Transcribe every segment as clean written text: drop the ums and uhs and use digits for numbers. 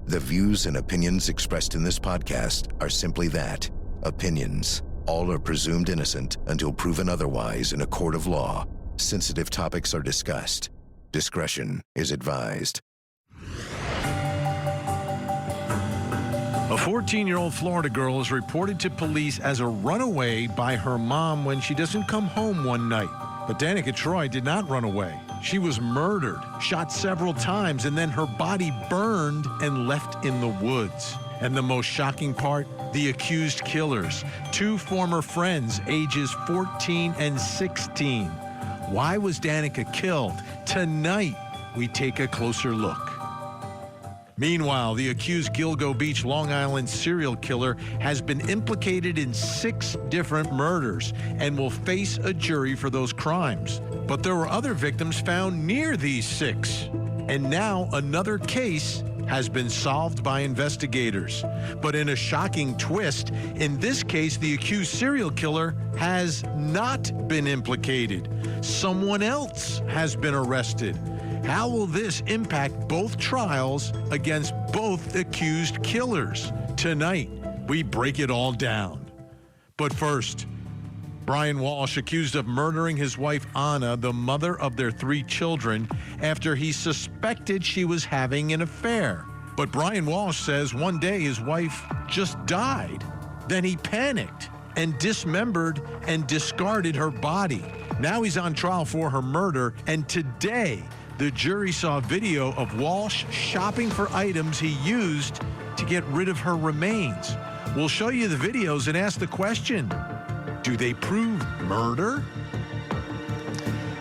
The views and opinions expressed in this podcast are simply that, opinions. All are presumed innocent until proven otherwise in a court of law. Sensitive topics are discussed. Discretion is advised. A 14-year-old Florida girl is reported to police as a runaway by her mom when she doesn't come home one night. But Danika Troy did not run away. She was murdered, shot several times, and then her body burned and left in the woods. And the most shocking part, the accused killers, two former friends, ages 14 and 16. Why was Danika killed? Tonight, we take a closer look. Meanwhile, the accused Gilgo Beach, Long Island serial killer has been implicated in 6 different murders and will face a jury for those crimes. But there were other victims found near these 6. And now another case has been solved by investigators. But in a shocking twist, in this case, the accused serial killer has not been implicated. Someone else has been arrested. How will this impact both trials against both accused killers? Tonight, we break it all down. But first, Brian Walshe accused of murdering his wife, Anna, the mother of their 3 children, after he suspected she was having an affair. But Brian Walshe says one day his wife just died. Then he panicked and dismembered and discarded her body. Now he's on trial for her murder, and today, the jury saw video of Walshe shopping for items he used to get rid of her remains. We'll show you the videos and ask the question, do they prove murder?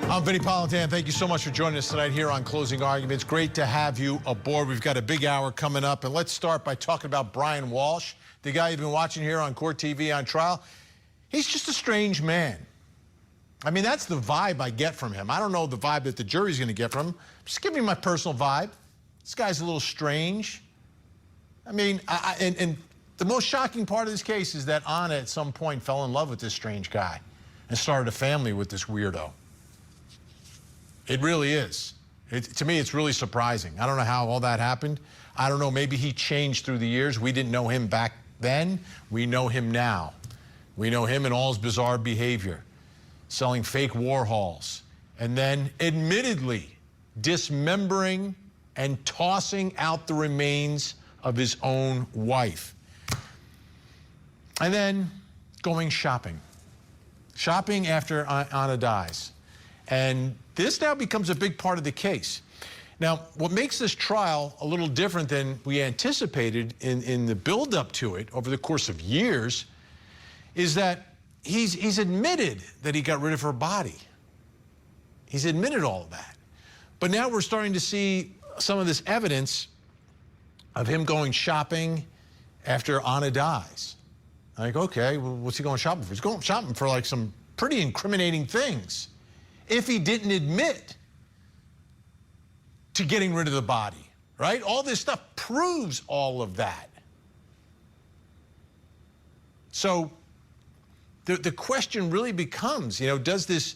I'm Vinnie Politan. Thank you so much for joining us tonight here on Closing Arguments. Great to have you aboard. We've got a big hour coming up, and let's start by talking about Brian Walshe, the guy you've been watching here on Court TV on trial. He's just a strange man. I mean, that's the vibe I get from him. I don't know the vibe that the jury's going to get from him. Just give me my personal vibe. This guy's a little strange. I mean, and the most shocking part of this case is that Anna at some point fell in love with this strange guy and started a family with this weirdo. It really is. To me, it's really surprising. I don't know how all that happened. I don't know, maybe he changed through the years. We didn't know him back then. We know him now. We know him and all his bizarre behavior, selling fake Warhols, and then admittedly dismembering and tossing out the remains of his own wife. And then going shopping. Shopping after Anna dies. And this now becomes a big part of the case. Now, what makes this trial a little different than we anticipated in the buildup to it over the course of years is that he's admitted that he got rid of her body. He's admitted all of that. But now we're starting to see some of this evidence of him going shopping after Anna dies. Like, okay, well, what's he going shopping for? He's going shopping for like some pretty incriminating things. If he didn't admit to getting rid of the body, right? All this stuff proves all of that. So the question really becomes, you know, does this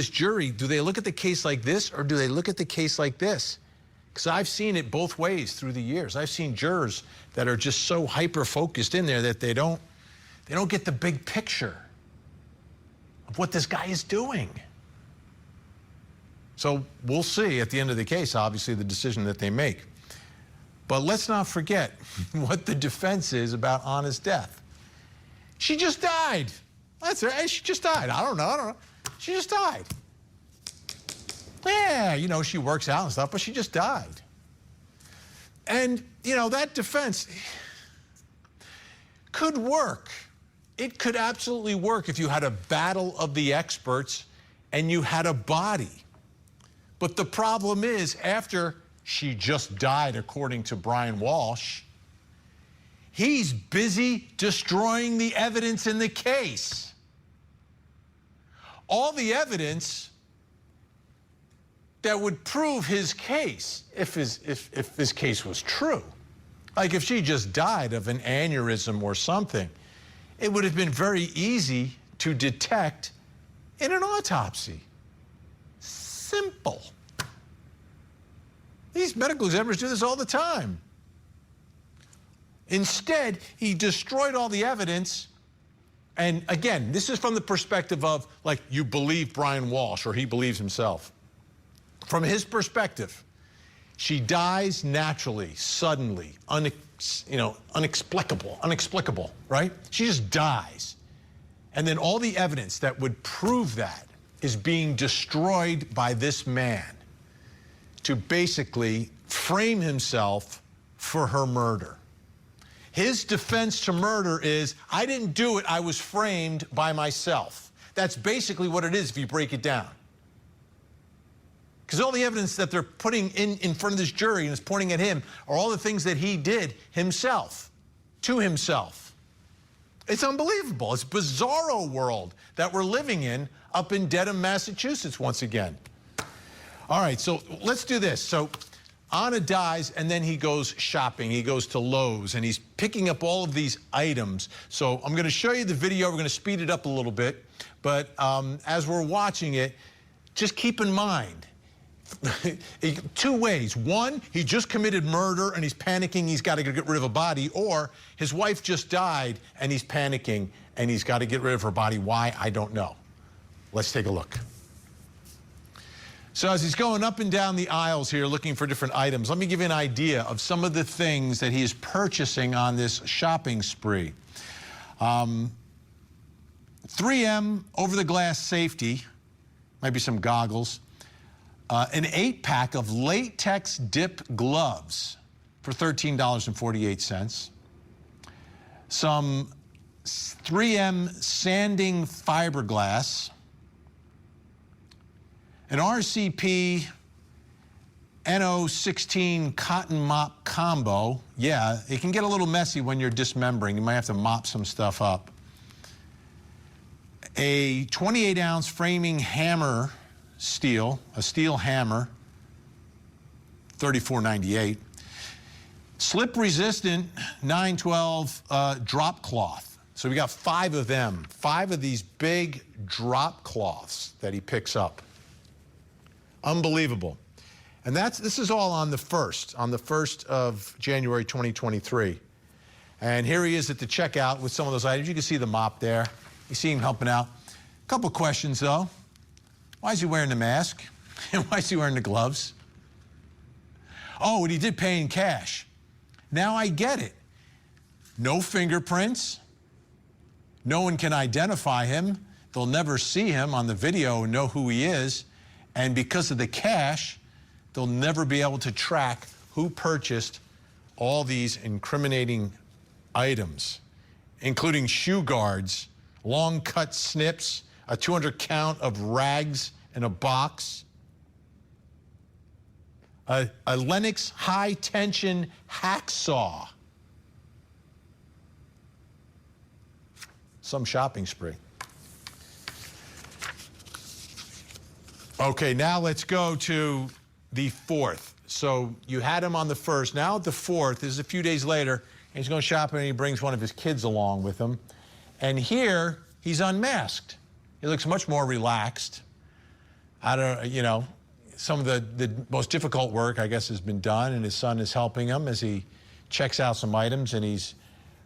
jury, do they look at the case like this or do they look at the case like this? Because I've seen it both ways through the years. I've seen jurors that are just so hyper-focused in there that they don't get the big picture of what this guy is doing. So we'll see at the end of the case, obviously, the decision that they make. But let's not forget what the defense is about Anna's death. She just died. That's right. She just died. I don't know. She just died. Yeah, you know, she works out and stuff, but she just died. And, you know, that defense could work. It could absolutely work if you had a battle of the experts and you had a body. But the problem is, after she just died, according to Brian Walshe, he's busy destroying the evidence in the case. All the evidence that would prove his case, if his case was true. Like if she just died of an aneurysm or something, it would have been very easy to detect in an autopsy. Simple. These medical examiners do this all the time. Instead, he destroyed all the evidence. And again, this is from the perspective of, like, you believe Brian Walshe, or he believes himself. From his perspective, she dies naturally, suddenly, unexplicable, right? She just dies. And then all the evidence that would prove that is being destroyed by this man to basically frame himself for her murder. His defense to murder is, I didn't do it, I was framed by myself. That's basically what it is if you break it down. Because all the evidence that they're putting in front of this jury and is pointing at him are all the things that he did himself, to himself. It's unbelievable. It's a bizarro world that we're living in up in Dedham, Massachusetts once again. All right, so let's do this. So Anna dies, and then he goes shopping. He goes to Lowe's, and he's picking up all of these items. So I'm going to show you the video. We're going to speed it up a little bit. But as we're watching it, just keep in mind, two ways. One, he just committed murder, and he's panicking. He's got to get rid of a body. Or his wife just died, and he's panicking, and he's got to get rid of her body. Why? I don't know. Let's take a look. So as he's going up and down the aisles here looking for different items, let me give you an idea of some of the things that he is purchasing on this shopping spree. 3M over-the-glass safety, might be some goggles, an 8-pack of latex dip gloves for $13.48, some 3M sanding fiberglass, an RCP NO16 cotton mop combo. Yeah, it can get a little messy when you're dismembering. You might have to mop some stuff up. A 28-ounce framing hammer steel, a steel hammer, $34.98. Slip-resistant 912 drop cloth. So we got 5 of them, 5 of these big drop cloths that he picks up. Unbelievable. And this is all on the 1st of January 2023. And here he is at the checkout with some of those items. You can see the mop there. You see him helping out. A couple questions, though. Why is he wearing the mask? And why is he wearing the gloves? Oh, and he did pay in cash. Now I get it. No fingerprints. No one can identify him. They'll never see him on the video and know who he is. And because of the cash, they'll never be able to track who purchased all these incriminating items, including shoe guards, long cut snips, a 200 count of rags in a box, a Lennox high tension hacksaw. Some shopping spree. Okay, now let's go to the 4th. So you had him on the 1st. Now the 4th, this is a few days later, and he's going shopping, and he brings one of his kids along with him. And here, he's unmasked. He looks much more relaxed. Some of the most difficult work, I guess, has been done, and his son is helping him as he checks out some items, and he's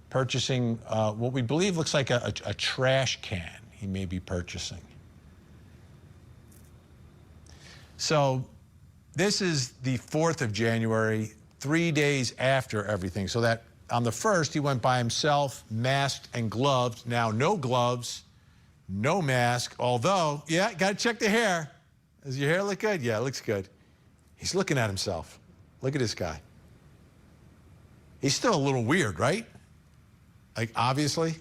purchasing what we believe looks like a trash can he may be purchasing. So this is the 4th of January, 3 days after everything. So that on the 1st, he went by himself, masked and gloved. Now, no gloves, no mask, although, yeah, got to check the hair. Does your hair look good? Yeah, it looks good. He's looking at himself. Look at this guy. He's still a little weird, right? Like, obviously,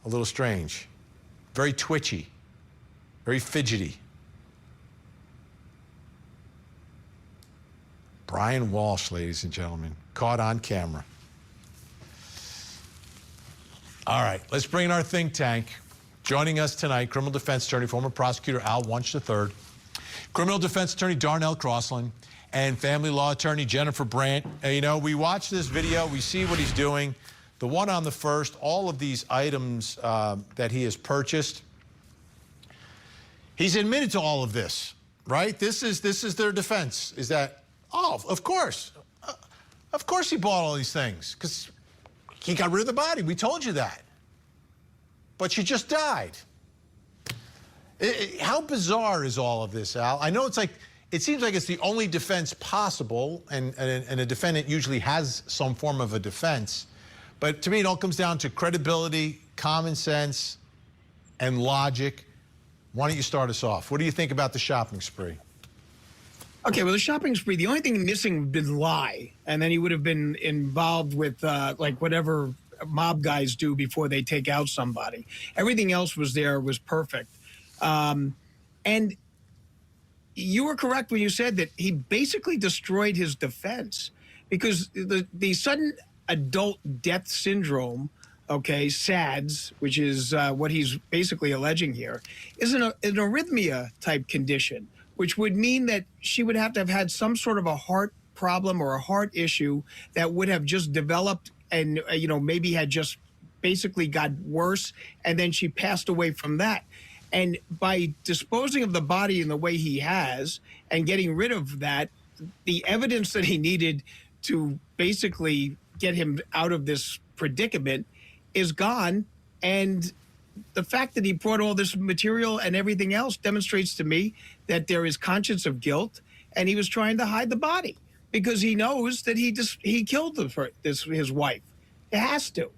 a little strange. Very twitchy, very fidgety. Brian Walshe, ladies and gentlemen, caught on camera. All right, let's bring in our think tank. Joining us tonight, criminal defense attorney, former prosecutor Al Wunsch III, criminal defense attorney Darnell Crosland, and family law attorney Jennifer Brandt. We watch this video, we see what he's doing. The one on the 1st, all of these items that he has purchased. He's admitted to all of this, right? This is their defense, is that, oh, of course he bought all these things, because he got rid of the body. We told you that. But she just died. How bizarre is all of this, Al? I know it seems like it's the only defense possible, and a defendant usually has some form of a defense. But to me, it all comes down to credibility, common sense, and logic. Why don't you start us off? What do you think about the shopping spree? Okay, well, the shopping spree, the only thing missing would be the lie. And then he would have been involved with, like, whatever mob guys do before they take out somebody. Everything else was there, was perfect. And you were correct when you said that he basically destroyed his defense, because the sudden adult death syndrome, okay, SADS, which is what he's basically alleging here, is an arrhythmia type condition, which would mean that she would have to have had some sort of a heart problem or a heart issue that would have just developed and, maybe had just basically got worse, and then she passed away from that. And by disposing of the body in the way he has and getting rid of that, the evidence that he needed to basically get him out of this predicament is gone. And the fact that he brought all this material and everything else demonstrates to me that there is conscience of guilt, and he was trying to hide the body because he knows that he killed his wife. It has to.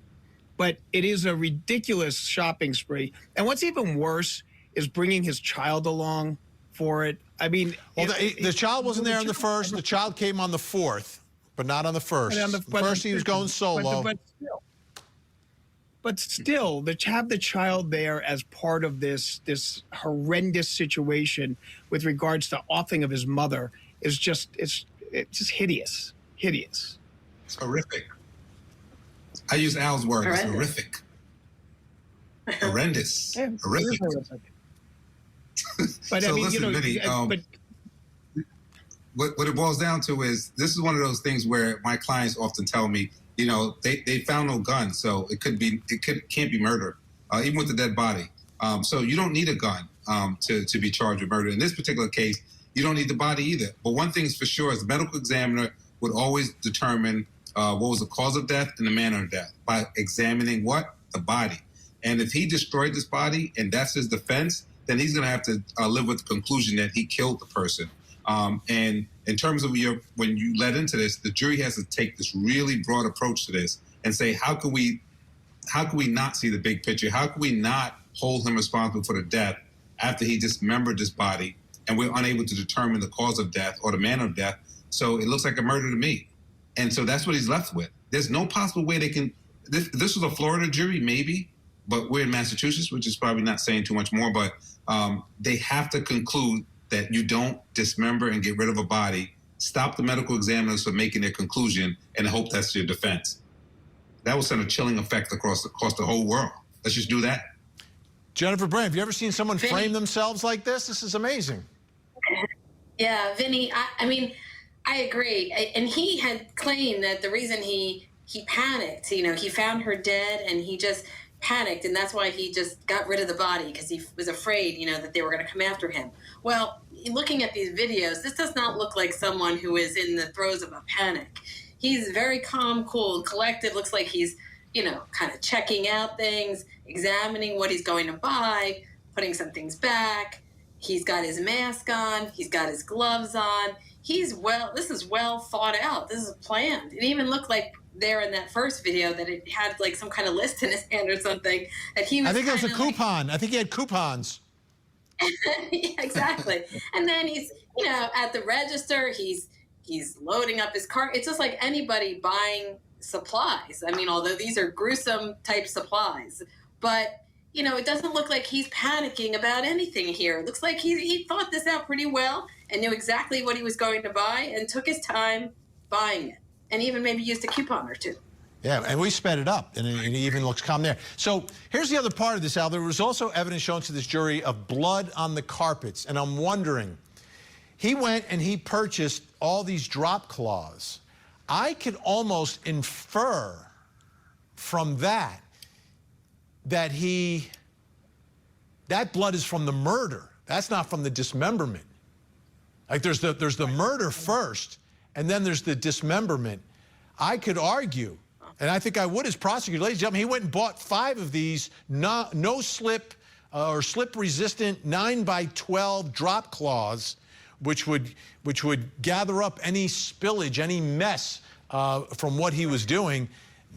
But it is a ridiculous shopping spree. And what's even worse is bringing his child along for it. I mean, well, the child wasn't there on the first. The child came on the fourth, but not on the first. First, he was going solo. But still, to have the child there as part of this horrendous situation with regards to offing of his mother is just it's just hideous. Hideous. It's horrific. I use Al's word. It's horrific. Horrendous. Yeah, horrific. But so I mean, listen, Vinnie, what it boils down to is this is one of those things where my clients often tell me, they found no gun, so can't be murder, even with the dead body. So you don't need a gun to be charged with murder. In this particular case, you don't need the body either. But one thing is for sure is the medical examiner would always determine what was the cause of death and the manner of death by examining the body. And if he destroyed this body and that's his defense, then he's going to have to live with the conclusion that he killed the person. And in terms of when you led into this, the jury has to take this really broad approach to this and say, how can we not see the big picture? How can we not hold him responsible for the death after he dismembered this body and we're unable to determine the cause of death or the manner of death? So it looks like a murder to me. And so that's what he's left with. There's no possible way they can, this was a Florida jury, maybe, but we're in Massachusetts, which is probably not saying too much more, but they have to conclude that you don't dismember and get rid of a body, stop the medical examiners from making their conclusion, and hope that's your defense. That will send a chilling effect across the whole world. Let's just do that. Jennifer Brand, have you ever seen someone frame themselves like this? This is amazing. Yeah, Vinnie, I mean, I agree. And he had claimed that the reason he panicked, he found her dead and he just panicked, and that's why he just got rid of the body, because he was afraid, that they were going to come after him. Well, looking at these videos, this does not look like someone who is in the throes of a panic. He's very calm, cool, and collected. Looks like he's, kind of checking out things, examining what he's going to buy, putting some things back. He's got his mask on. He's got his gloves on. This is well thought out. This is planned. It even looked like there in that first video that it had like some kind of list in his hand or something that he was. I think that was a coupon. I think he had coupons. Yeah, exactly. And then he's, at the register, he's loading up his cart. It's just like anybody buying supplies. I mean, although these are gruesome type supplies, but it doesn't look like he's panicking about anything here. It looks like he thought this out pretty well and knew exactly what he was going to buy and took his time buying it, and even maybe used a coupon or two. Yeah, and we sped it up, and he even looks calm there. So here's the other part of this, Al. There was also evidence shown to this jury of blood on the carpets, and I'm wondering, he went and he purchased all these drop cloths. I could almost infer from that that blood is from the murder. That's not from the dismemberment. Like there's the murder first, and then there's the dismemberment. I could argue And I think I would as prosecutor. Ladies and gentlemen, he went and bought 5 of these no-slip or slip-resistant 9x12 drop cloths, which would gather up any spillage, any mess from what he was doing.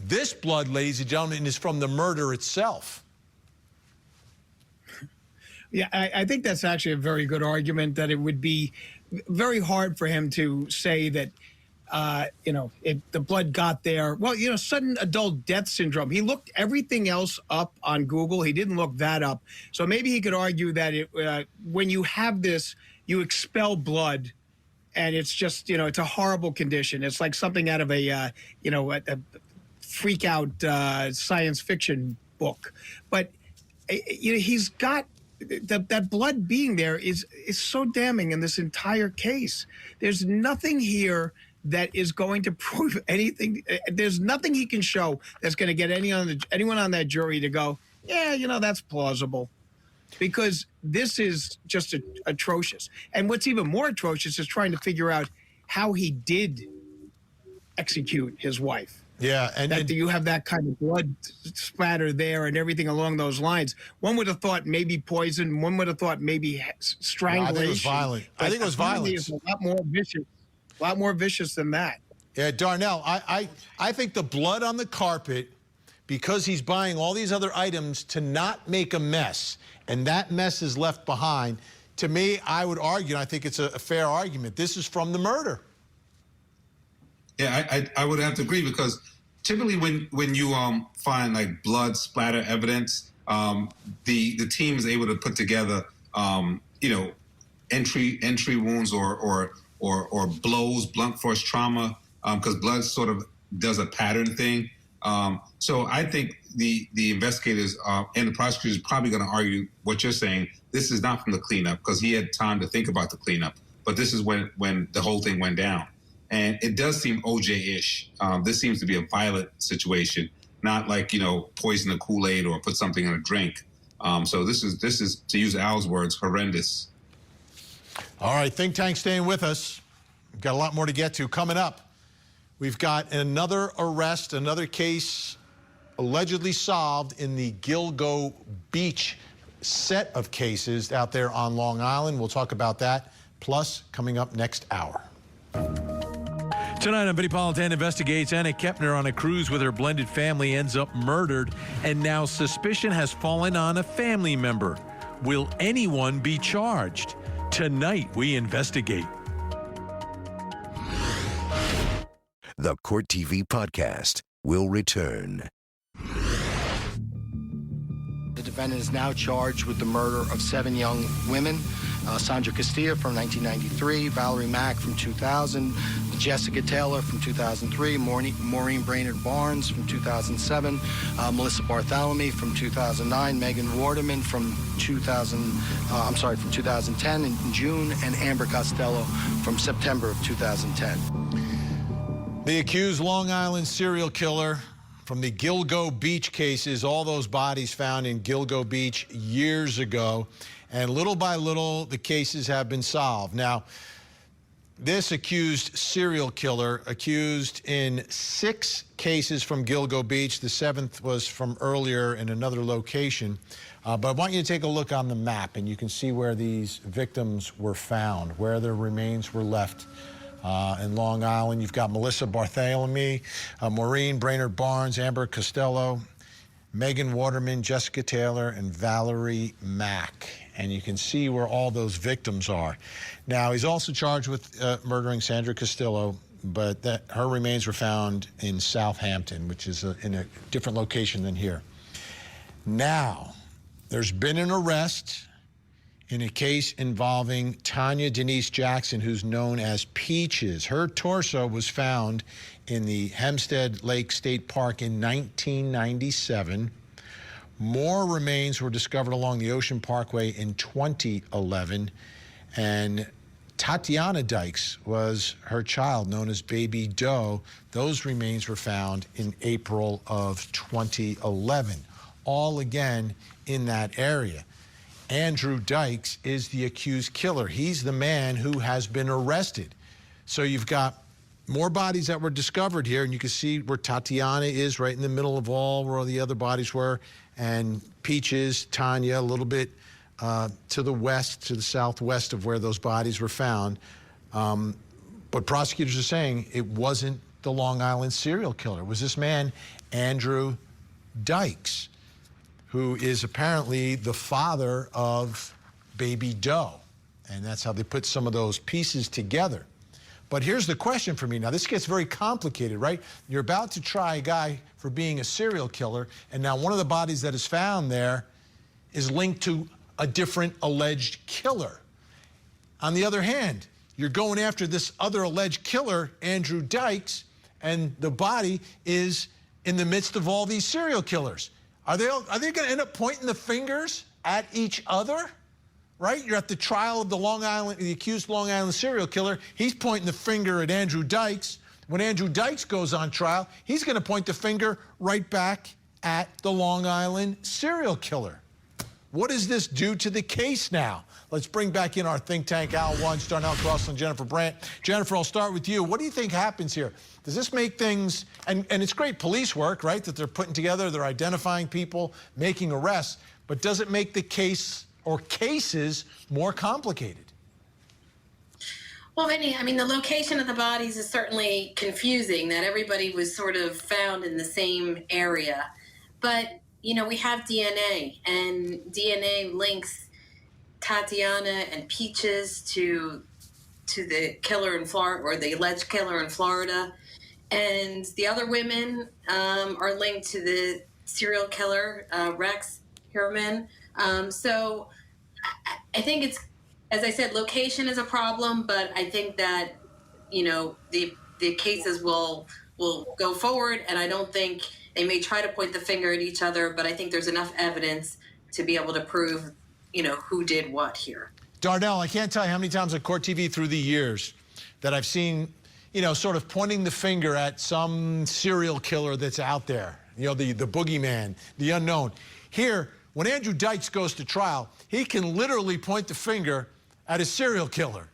This blood, ladies and gentlemen, is from the murder itself. Yeah, I think that's actually a very good argument, that it would be very hard for him to say that, if the blood got there. Well, sudden adult death syndrome. He looked everything else up on Google. He didn't look that up. So maybe he could argue that when you have this, you expel blood, and it's just, it's a horrible condition. It's like something out of a freak out science fiction book. But, he's got that blood being there is so damning in this entire case. There's nothing here that is going to prove anything. There's nothing he can show that's going to get anyone on that jury to go, yeah, that's plausible. Because this is just atrocious. And what's even more atrocious is trying to figure out how he did execute his wife. Yeah, and you have that kind of blood splatter there and everything along those lines. One would have thought maybe poison. One would have thought maybe strangulation. I think it was violent. I think it was violence. It's a lot more vicious than that. Yeah, Darnell, I think the blood on the carpet, because he's buying all these other items to not make a mess, and that mess is left behind, to me, I would argue, and I think it's a fair argument, this is from the murder. Yeah, I would have to agree, because typically when you find like blood splatter evidence, the team is able to put together entry wounds or blows, blunt force trauma, because blood sort of does a pattern thing. So I think the investigators and the prosecutors are probably going to argue what you're saying. This is not from the cleanup, because he had time to think about the cleanup, but this is when the whole thing went down. And it does seem OJ-ish. This seems to be a violent situation, not like, poison the Kool-Aid or put something in a drink. So this is, to use Al's words, horrendous. All right, Think Tank staying with us. We've got a lot more to get to. Coming up, we've got another arrest, another case allegedly solved in the Gilgo Beach set of cases out there on Long Island. We'll talk about that. Plus, coming up next hour. Tonight on Vinnie Politan Investigates, Anna Kepner on a cruise with her blended family ends up murdered, and now suspicion has fallen on a family member. Will anyone be charged? Tonight we investigate. The Court TV podcast will return. The defendant is now charged with the murder of 7 young women. Sandra Castilla from 1993, Valerie Mack from 2000, Jessica Taylor from 2003, Maureen Brainerd Barnes from 2007, Melissa Bartholomew from 2009, Megan Waterman from 2010 in June, and Amber Costello from September of 2010. The accused Long Island serial killer from the Gilgo Beach cases, all those bodies found in Gilgo Beach years ago. And little by little, the cases have been solved. Now, this accused serial killer, accused in 6 cases from Gilgo Beach. The 7th was from earlier in another location. But I want you to take a look on the map, and you can see where these victims were found, where their remains were left. In Long Island, you've got Melissa Bartholomew, Maureen Brainerd Barnes, Amber Costello, Megan Waterman, Jessica Taylor, and Valerie Mack. And you can see where all those victims are. Now, he's also charged with murdering Sandra Castillo, but her remains were found in Southampton, which is in a different location than here. Now, there's been an arrest in a case involving Tanya Denise Jackson, who's known as Peaches. Her torso was found in the Hempstead Lake State Park in 1997. More remains were discovered along the Ocean Parkway in 2011. And Tatiana Dykes was her child, known as Baby Doe. Those remains were found in April of 2011, all again in that area. Andrew Dykes is the accused killer. He's the man who has been arrested. So you've got more bodies that were discovered here, and you can see where Tatiana is right in the middle of where all the other bodies were, and Peaches, Tanya, a little bit to the west, to the southwest of where those bodies were found. But prosecutors are saying it wasn't the Long Island serial killer. It was this man, Andrew Dykes, who is apparently the father of baby Doe. And that's how they put some of those pieces together. But here's the question for me. Now, this gets very complicated, right? You're about to try a guy for being a serial killer, and now one of the bodies that is found there is linked to a different alleged killer. On the other hand, you're going after this other alleged killer, Andrew Dykes, and the body is in the midst of all these serial killers. Are they going to end up pointing the fingers at each other? Right? You're at the trial of the accused Long Island serial killer. He's pointing the finger at Andrew Dykes. When Andrew Dykes goes on trial, he's going to point the finger right back at the Long Island serial killer. What does this do to the case now? Let's bring back in our think tank, Al Wunsch, Darnell Crossland, Jennifer Brandt. Jennifer, I'll start with you. What do you think happens here? Does this make things, and it's great police work, right, that they're putting together, they're identifying people, making arrests, but does it make the case or cases more complicated? Well, Vinny, I mean, the location of the bodies is certainly confusing, that everybody was sort of found in the same area. But, you know, we have DNA, and DNA links Tatiana and Peaches to the killer in Florida, or the alleged killer in Florida. And the other women are linked to the serial killer, Rex Heuermann. So I think it's, as I said, location is a problem, but I think that, you know, the cases will go forward, and I don't think they may try to point the finger at each other, but I think there's enough evidence to be able to prove, you know, who did what here. Darnell, I can't tell you how many times on Court TV through the years that I've seen, you know, sort of pointing the finger at some serial killer that's out there, you know, the boogeyman, the unknown. Here, when Andrew Dykes goes to trial, he can literally point the finger at a serial killer.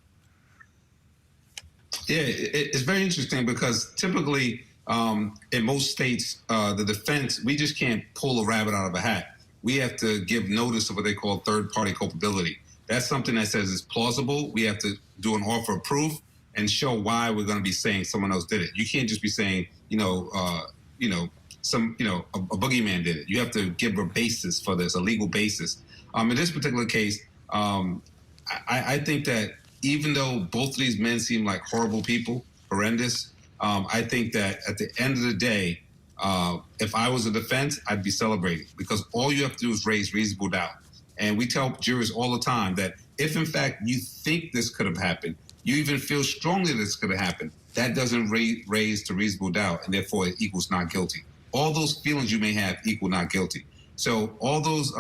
Yeah, it's very interesting because typically in most states, the defense, we just can't pull a rabbit out of a hat. We have to give notice of what they call third-party culpability. That's something that says it's plausible. We have to do an offer of proof and show why we're going to be saying someone else did it. You can't just be saying, a boogeyman did it. You have to give a basis for this, a legal basis. In this particular case, I think that even though both of these men seem like horrible people, horrendous, I think that at the end of the day, if I was a defense, I'd be celebrating, because all you have to do is raise reasonable doubt. And we tell jurors all the time that if, in fact, you think this could have happened, you even feel strongly this could have happened, that doesn't raise to reasonable doubt, and therefore it equals not guilty. All those feelings you may have equal not guilty. So all those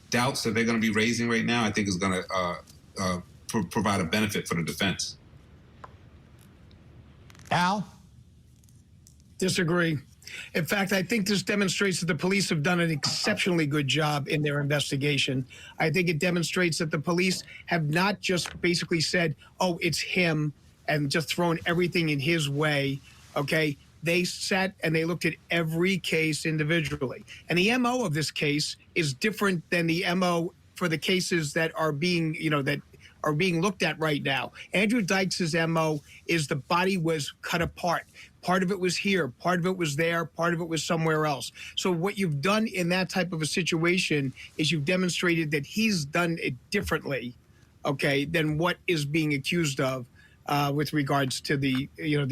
doubts that they're going to be raising right now, I think is going to provide a benefit for the defense. Al? Disagree. In fact, I think this demonstrates that the police have done an exceptionally good job in their investigation. I think it demonstrates that the police have not just basically said, oh, it's him, and just thrown everything in his way, okay? They sat and they looked at every case individually. And the MO of this case is different than the MO for the cases that are being, that are being looked at right now. Andrew Dykes' MO is the body was cut apart. Part of it was here, part of it was there, part of it was somewhere else. So what you've done in that type of a situation is you've demonstrated that he's done it differently, okay, than what is being accused of with regards to the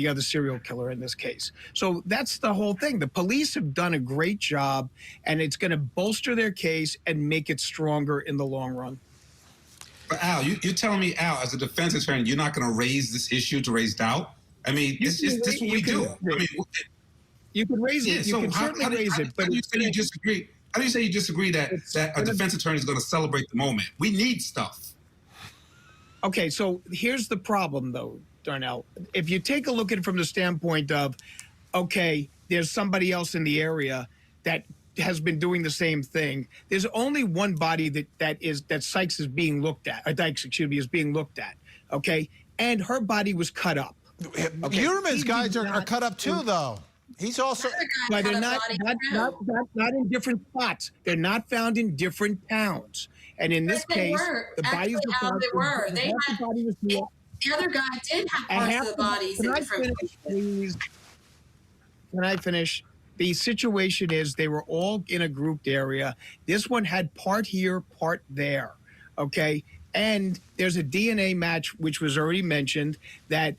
other serial killer in this case. So that's the whole thing. The police have done a great job, and it's going to bolster their case and make it stronger in the long run. But Al, you're telling me, Al, as a defense attorney, you're not going to raise this issue to raise doubt? I mean, this is what we do. I mean, you can raise it. Yeah, you can certainly raise it. But how do you say you disagree? How do you say you disagree that a defense attorney is going to celebrate the moment? We need stuff. Okay, so here's the problem, though, Darnell. If you take a look at it from the standpoint of, okay, there's somebody else in the area that has been doing the same thing. There's only one body that Sykes is being looked at, or Dykes, excuse me, is being looked at. Okay, and her body was cut up. Uterman's guys are cut up too, though. He's also. But they're not in different spots. They're not found in different towns. And in this case, the bodies were found. The other guy did have parts of the bodies in different places. Can I finish? The situation is they were all in a grouped area. This one had part here, part there. Okay. And there's a DNA match, which was already mentioned, that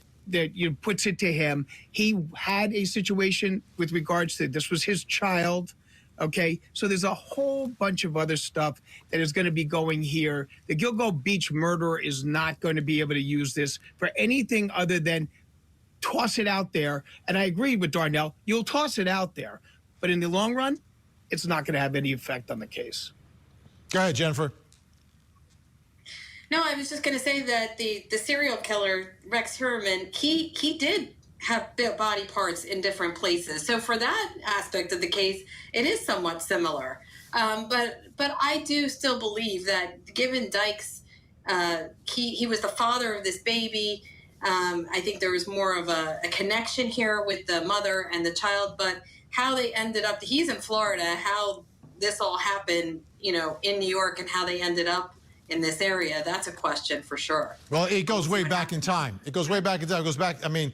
puts it to him. He had a situation with regards to this was his child. Okay. So there's a whole bunch of other stuff that is going to be going here. The Gilgo Beach murderer is not going to be able to use this for anything other than toss it out there. And I agree with Darnell. You'll toss it out there. But in the long run, it's not going to have any effect on the case. Go ahead, Jennifer. No, I was just going to say that the serial killer, Rex Heuermann, he did have body parts in different places. So for that aspect of the case, it is somewhat similar. But I do still believe that given Dykes, he was the father of this baby. I think there was more of a connection here with the mother and the child, but how they ended up, he's in Florida, how this all happened, in New York and how they ended up in this area, that's a question for sure. Well, it goes way back in time. It goes way back in time. It goes back, the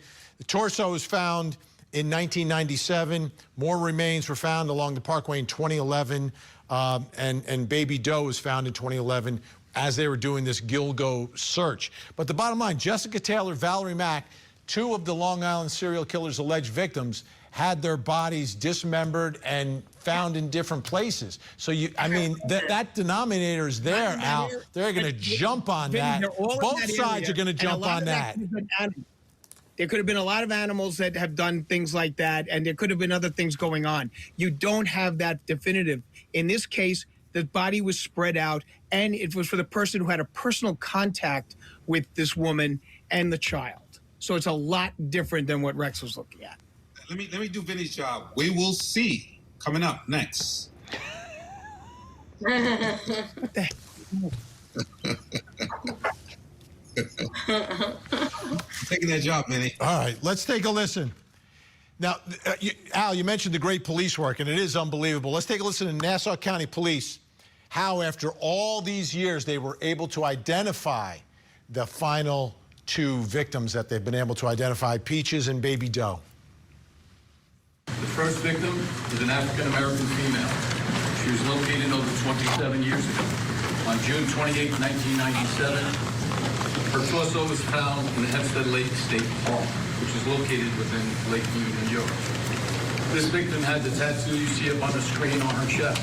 torso was found in 1997. More remains were found along the Parkway in 2011, and baby doe was found in 2011 as they were doing this Gilgo search. But the bottom line, Jessica Taylor, Valerie Mack, two of the Long Island serial killer's alleged victims, had their bodies dismembered and found in different places. So that denominator is there, Al. They're going to jump on that. Both sides are going to jump on that. There could have been a lot of animals that have done things like that, and there could have been other things going on. You don't have that definitive. In this case, the body was spread out, and it was for the person who had a personal contact with this woman and the child. So it's a lot different than what Rex was looking at. Let me do Vinny's job. We will see coming up next. Taking that job, Vinny. All right, let's take a listen. Now, Al, you mentioned the great police work, and it is unbelievable. Let's take a listen to Nassau County Police, how after all these years they were able to identify the final two victims that they've been able to identify, Peaches and baby doe. The first victim is an African-American female. She was located over 27 years ago. On June 28, 1997, her torso was found in the Hempstead Lake State Park, which is located within Lakeview, New York. This victim had the tattoo you see up on the screen on her chest.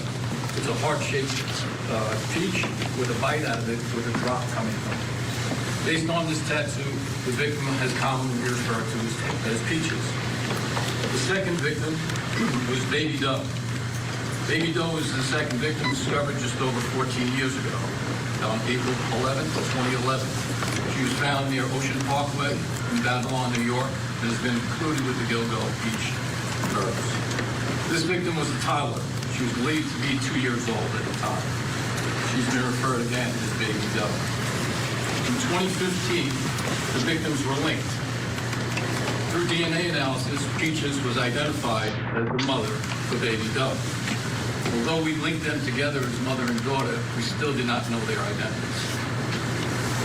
It's a heart-shaped peach with a bite out of it with a drop coming from it. Based on this tattoo, the victim has commonly referred to as Peaches. The second victim was Baby Doe. Baby Doe was the second victim discovered just over 14 years ago, on April 11, 2011. She was found near Ocean Parkway in Babylon, New York, and has been included with the Gilgo Beach murders. This victim was a toddler. She was believed to be 2 years old at the time. She's been referred again as Baby Doe. In 2015, the victims were linked. Through DNA analysis, Peaches was identified as the mother for baby doe. Although we linked them together as mother and daughter, we still did not know their identities.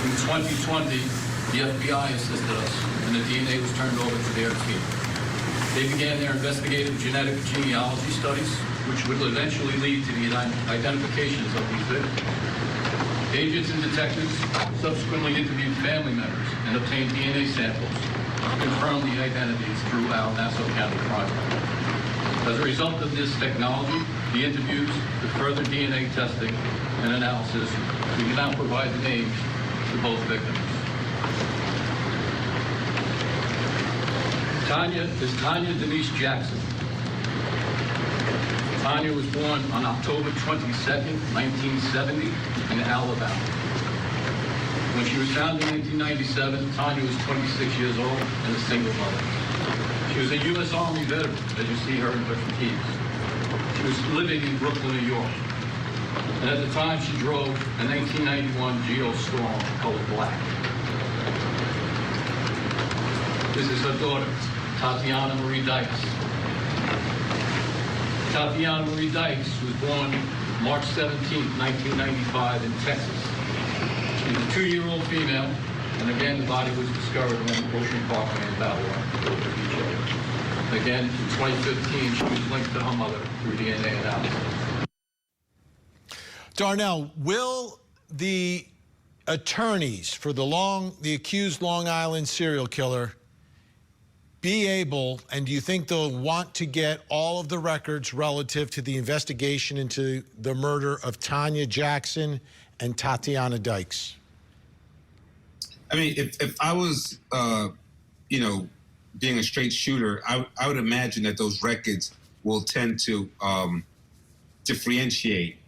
In 2020, the FBI assisted us, and the DNA was turned over to their team. They began their investigative genetic genealogy studies, which would eventually lead to the identifications of these victims. Agents and detectives subsequently interviewed family members and obtained DNA samples to confirm the identities through our Nassau County Crime Lab. As a result of this technology, the interviews, the further DNA testing and analysis, we can now provide the names to both victims. Tanya is Tanya Denise Jackson. Tanya was born on October 22nd, 1970 in Alabama. When she was found in 1997, Tanya was 26 years old and a single mother. She was a U.S. Army veteran, as you see her in her fatigues. She was living in Brooklyn, New York. And at the time, she drove a 1991 Geo Storm colored black. This is her daughter, Tatiana Marie Dykes. Tatiana Marie Dykes was born March 17, 1995 in Texas. She's a 2-year-old female, and again, the body was discovered on Ocean Parkway in Ballard. Again, in 2015, she was linked to her mother through DNA analysis. Darnell, will the attorneys for the accused Long Island serial killer be able, and do you think they'll want to get all of the records relative to the investigation into the murder of Tanya Jackson and Tatiana Dykes? I mean, if I was, being a straight shooter, I would imagine that those records will tend to differentiate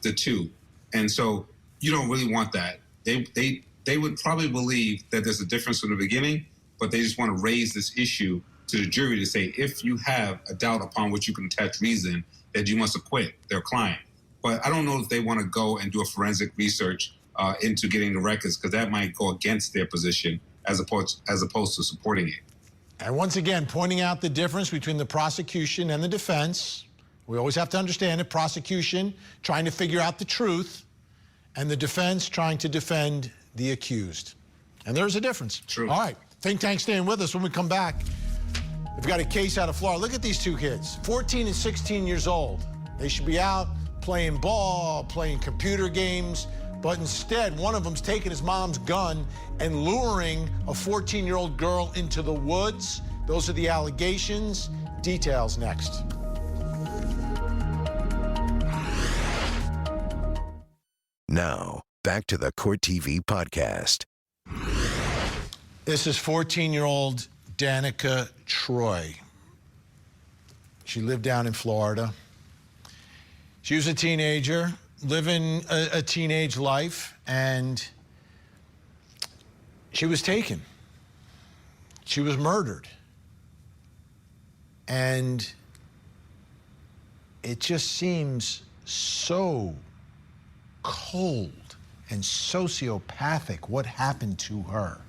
the two. And so you don't really want that. They would probably believe that there's a difference from the beginning, but they just want to raise this issue to the jury to say, if you have a doubt upon which you can attach reason, that you must acquit their client. But I don't know if they want to go and do a forensic research into getting the records, because that might go against their position as opposed to supporting it. And once again, pointing out the difference between the prosecution and the defense. We always have to understand it. Prosecution trying to figure out the truth, and the defense trying to defend the accused. And there's a difference. True. All right. Think Tank staying with us. When we come back, we've got a case out of Florida. Look at these two kids, 14 and 16 years old. They should be out playing ball, playing computer games, but instead, one of them's taking his mom's gun and luring a 14-year-old girl into the woods. Those are the allegations. Details next. Now, back to the Court TV podcast. This is 14-year-old Danika Troy. She lived down in Florida. She was a teenager, living a teenage life, and she was taken. She was murdered. And it just seems so cold and sociopathic what happened to her.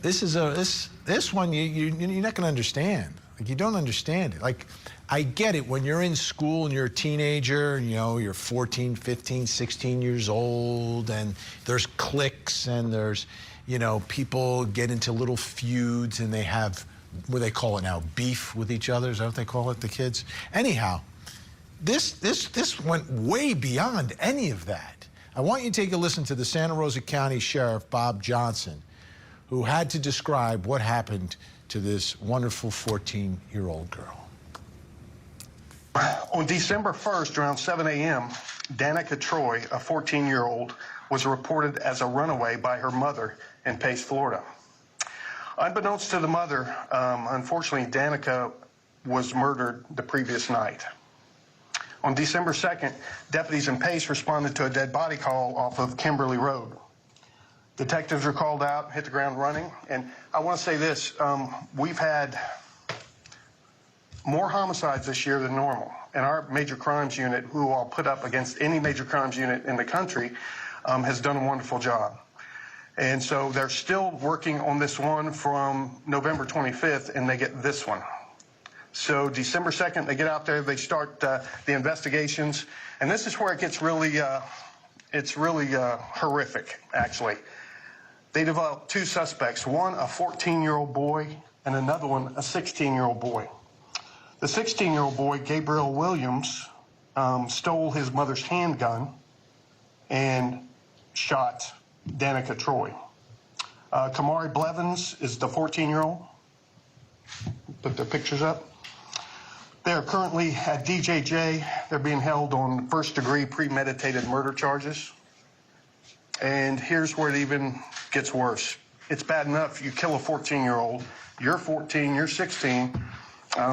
This one you're not going to understand. Like, you don't understand it. Like, I get it when you're in school and you're a teenager, you're 14, 15, 16 years old, and there's cliques and there's, people get into little feuds and they have, what do they call it now, beef with each other? Is that what they call it, the kids? Anyhow, this went way beyond any of that. I want you to take a listen to the Santa Rosa County Sheriff, Bob Johnson, who had to describe what happened to this wonderful 14-year-old girl. On December 1st, around 7 a.m., Danika Troy, a 14-year-old, was reported as a runaway by her mother in Pace, Florida. Unbeknownst to the mother, unfortunately, Danika was murdered the previous night. On December 2nd, deputies in Pace responded to a dead body call off of Kimberly Road. Detectives were called out, hit the ground running, and I want to say this, we've had more homicides this year than normal, and our major crimes unit, who I'll put up against any major crimes unit in the country, has done a wonderful job. And so they're still working on this one from November 25th, and they get this one. So December 2nd, they get out there, they start the investigations, and this is where it gets really, horrific, actually. They developed two suspects, one a 14-year-old boy and another one a 16-year-old boy. The 16-year-old boy, Gabriel Williams, stole his mother's handgun and shot Danika Troy. Kamari Blevins is the 14-year-old. Put their pictures up. They are currently at DJJ. They're being held on first-degree premeditated murder charges. And here's where it even gets worse. It's bad enough you kill a 14-year-old, you're 14, you're 16,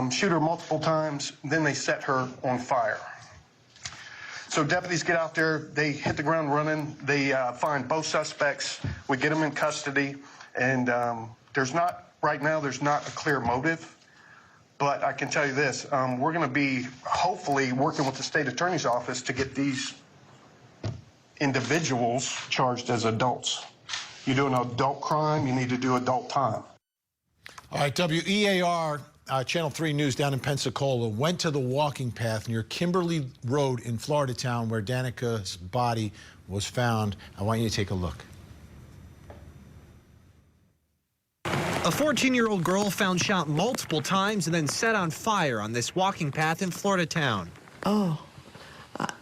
shoot her multiple times, then they set her on fire. So deputies get out there, they hit the ground running, they find both suspects, we get them in custody, and right now there's not a clear motive, but I can tell you this, we're going to be hopefully working with the state attorney's office to get these individuals charged as adults. You do an adult crime, you need to do adult time. All right, WEAR, Channel 3 News down in Pensacola, went to the walking path near Kimberly Road in Florida town where Danika's body was found. I want you to take a look. A 14-year-old girl found shot multiple times and then set on fire on this walking path in Florida town. Oh,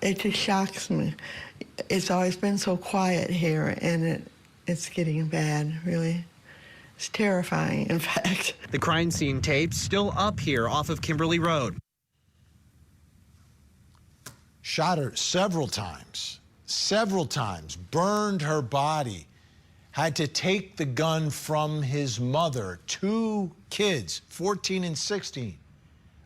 it just shocks me. It's always been so quiet here, and it's getting bad, really. It's terrifying, in fact. The crime scene tape still up here off of Kimberly Road. Shot her several times, burned her body, had to take the gun from his mother. 2 kids, 14 and 16,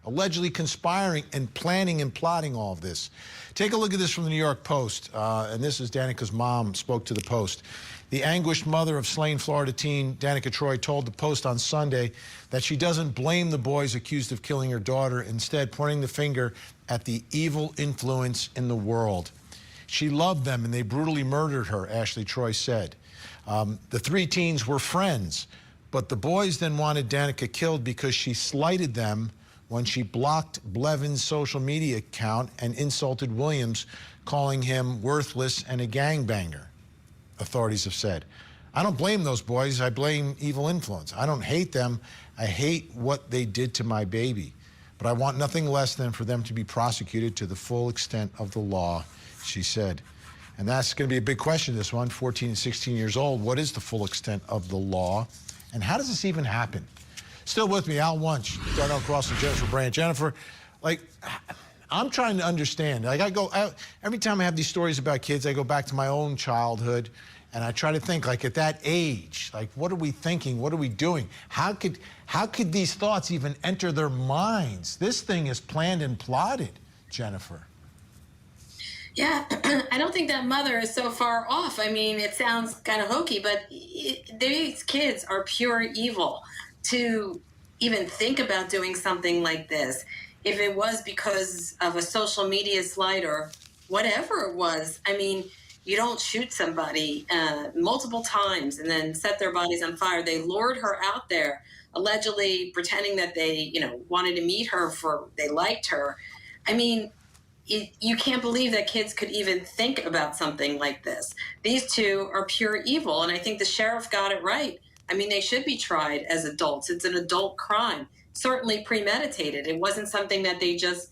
allegedly conspiring and planning and plotting all of this. Take a look at this from the New York Post, and this is Danika's mom spoke to the Post. The anguished mother of slain Florida teen Danika Troy told the Post on Sunday that she doesn't blame the boys accused of killing her daughter, instead pointing the finger at the evil influence in the world. She loved them and they brutally murdered her, Ashley Troy said. The 3 teens were friends, but the boys then wanted Danika killed because she slighted them when she blocked Blevin's social media account and insulted Williams, calling him worthless and a gangbanger, authorities have said. I don't blame those boys. I blame evil influence. I don't hate them. I hate what they did to my baby. But I want nothing less than for them to be prosecuted to the full extent of the law, she said. And that's going to be a big question, this one, 14 and 16 years old. What is the full extent of the law? And how does this even happen? Still with me, Al Wunsch, Darnell Cross, and Jennifer Brandt. Jennifer, like, I'm trying to understand. Like, every time I have these stories about kids, I go back to my own childhood, and I try to think, like, at that age, like, what are we thinking? What are we doing? How could these thoughts even enter their minds? This thing is planned and plotted, Jennifer. Yeah, I don't think that mother is so far off. I mean, it sounds kind of hokey, but these kids are pure evil. To even think about doing something like this, if it was because of a social media slight or whatever it was, I mean, you don't shoot somebody multiple times and then set their bodies on fire. They lured her out there, allegedly pretending that they, wanted to meet her they liked her. I mean, you can't believe that kids could even think about something like this. These 2 are pure evil, and I think the sheriff got it right. I mean, they should be tried as adults. It's an adult crime, certainly premeditated. It wasn't something that they just,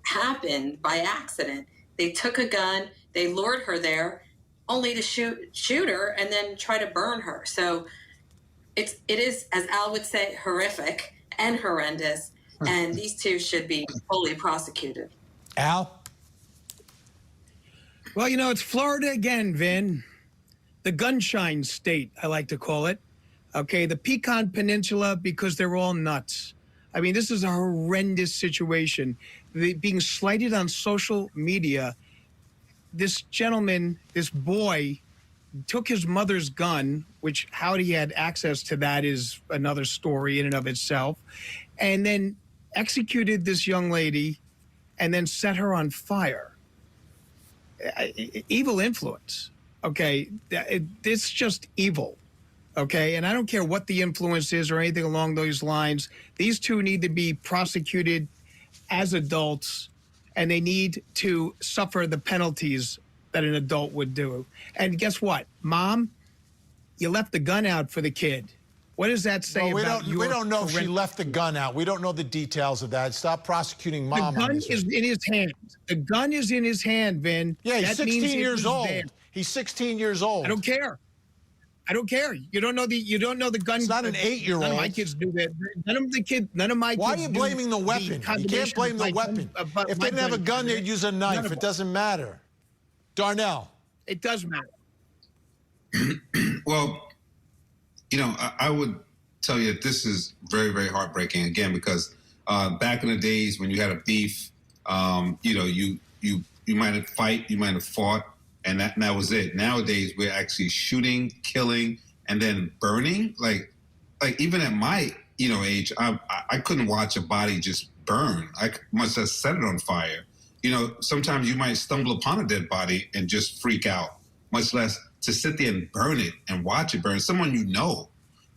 happened by accident. They took a gun, they lured her there, only to shoot her and then try to burn her. So it is, as Al would say, horrific and horrendous, and these 2 should be fully prosecuted. Al? Well, it's Florida again, Vin. The gunshine state, I like to call it. Okay, the Pecan Peninsula, because they're all nuts. I mean, this is a horrendous situation. Being slighted on social media. This gentleman, this boy, took his mother's gun, which how he had access to that is another story in and of itself, and then executed this young lady and then set her on fire. Evil influence, okay? It's just evil, okay? And I don't care what the influence is or anything along those lines. These 2 need to be prosecuted as adults, and they need to suffer the penalties that an adult would do. And guess what? Mom, you left the gun out for the kid. What does that say about you? We don't know if she left the gun out. We don't know the details of that. Stop prosecuting Mom. The gun is in his hand. The gun is in his hand, Vin. Yeah, he's 16 years old. There. He's 16 years old. I don't care. You don't know the gun. It's not an 8-year-old. None of my kids do that. None of my kids. Why are you blaming the weapon? You can't blame the weapon. If they didn't have a gun, they'd use a knife. It doesn't matter. Darnell. It does matter. Well, I would tell you that this is very, very heartbreaking, again, because back in the days when you had a beef, you might have fight, you might have fought, and that was it. Nowadays, we're actually shooting, killing, and then burning. Like even at my age, I couldn't watch a body just burn. I must have set it on fire. Sometimes you might stumble upon a dead body and just freak out, much less to sit there and burn it and watch it burn, someone you know.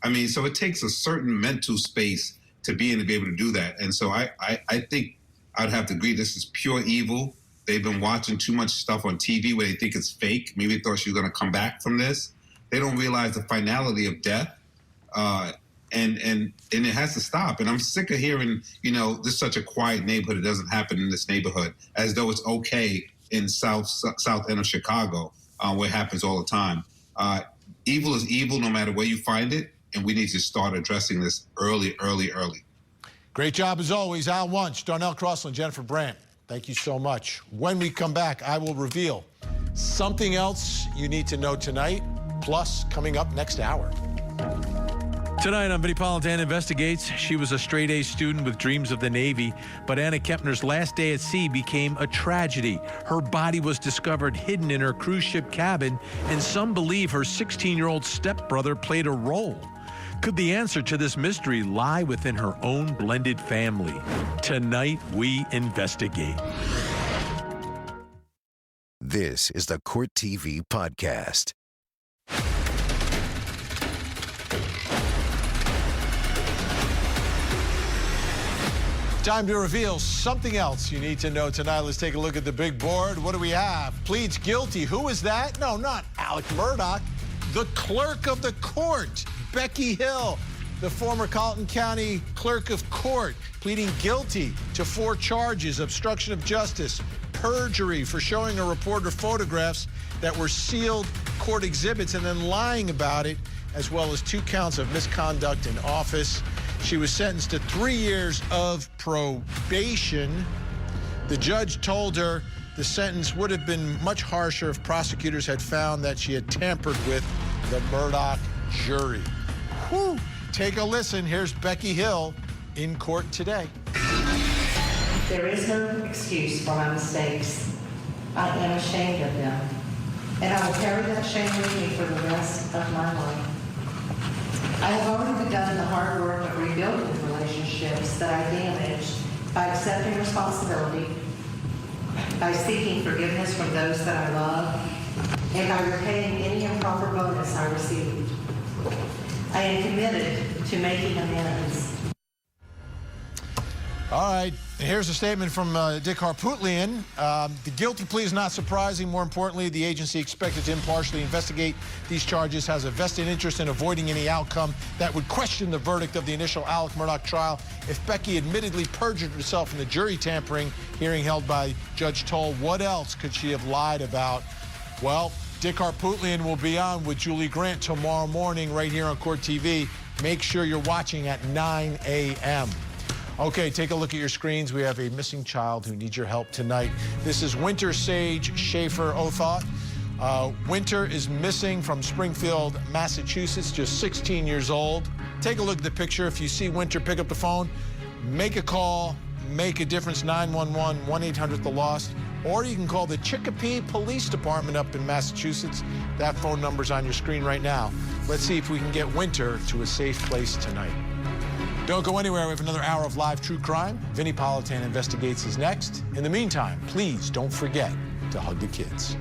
I mean, so it takes a certain mental space to be able to do that. And so I think I'd have to agree this is pure evil. They've been watching too much stuff on TV where they think it's fake. Maybe they thought she was going to come back from this. They don't realize the finality of death. And it has to stop. And I'm sick of hearing, this is such a quiet neighborhood. It doesn't happen in this neighborhood, as though it's okay in south end of Chicago, where it happens all the time. Evil is evil no matter where you find it. And we need to start addressing this early. Great job as always, Al Wunsch, Darnell Crossland, Jennifer Brandt. Thank you so much. When we come back, I will reveal something else you need to know tonight, plus coming up next hour. Tonight on Vinnie Politan Investigates, she was a straight-A student with dreams of the Navy, but Anna Kempner's last day at sea became a tragedy. Her body was discovered hidden in her cruise ship cabin, and some believe her 16-year-old stepbrother played a role. Could the answer to this mystery lie within her own blended family? Tonight, we investigate. This is the Court TV Podcast. Time to reveal something else you need to know tonight. Let's take a look at the big board. What do we have? Pleads guilty. Who is that? No, not Alec Murdaugh. The clerk of the court, Becky Hill, the former Colleton County clerk of court, pleading guilty to 4 charges: obstruction of justice, perjury for showing a reporter photographs that were sealed court exhibits and then lying about it, as well as 2 counts of misconduct in office. She was sentenced to 3 years of probation. The judge told her the sentence would have been much harsher if prosecutors had found that she had tampered with the Murdaugh jury. Whew. Take a listen. Here's Becky Hill in court today. There is no excuse for my mistakes. I am ashamed of them, and I will carry that shame with me for the rest of my life. I have already begun the hard work of rebuilding relationships that I damaged by accepting responsibility, by seeking forgiveness from those that I love, and by repaying any improper bonus I received. I am committed to making amends. All right, here's a statement from Dick Harpootlian. The guilty plea is not surprising. More importantly, the agency expected to impartially investigate these charges, has a vested interest in avoiding any outcome that would question the verdict of the initial Alec Murdaugh trial. If Becky admittedly perjured herself in the jury tampering hearing held by Judge Toll, what else could she have lied about? Well, Dick Harpootlian will be on with Julie Grant tomorrow morning right here on Court TV. Make sure you're watching at 9 a.m. Okay, take a look at your screens. We have a missing child who needs your help tonight. This is Winter Sage Schaefer Othot. Winter is missing from Springfield, Massachusetts, just 16 years old. Take a look at the picture. If you see Winter, pick up the phone, make a call, make a difference, 911, 1-800-THE-LOST, or you can call the Chicopee Police Department up in Massachusetts. That phone number's on your screen right now. Let's see if we can get Winter to a safe place tonight. Don't go anywhere. We have another hour of live true crime. Vinnie Politan Investigates is next. In the meantime, please don't forget to hug the kids.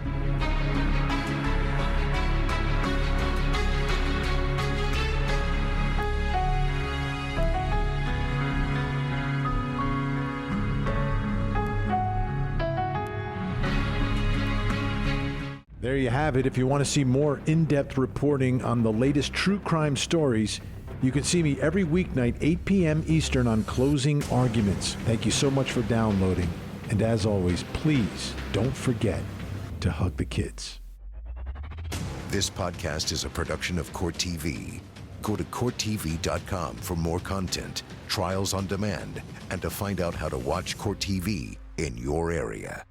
There you have it. If you want to see more in-depth reporting on the latest true crime stories, you can see me every weeknight, 8 p.m. Eastern on Closing Arguments. Thank you so much for downloading. And as always, please don't forget to hug the kids. This podcast is a production of Court TV. Go to CourtTV.com for more content, trials on demand, and to find out how to watch Court TV in your area.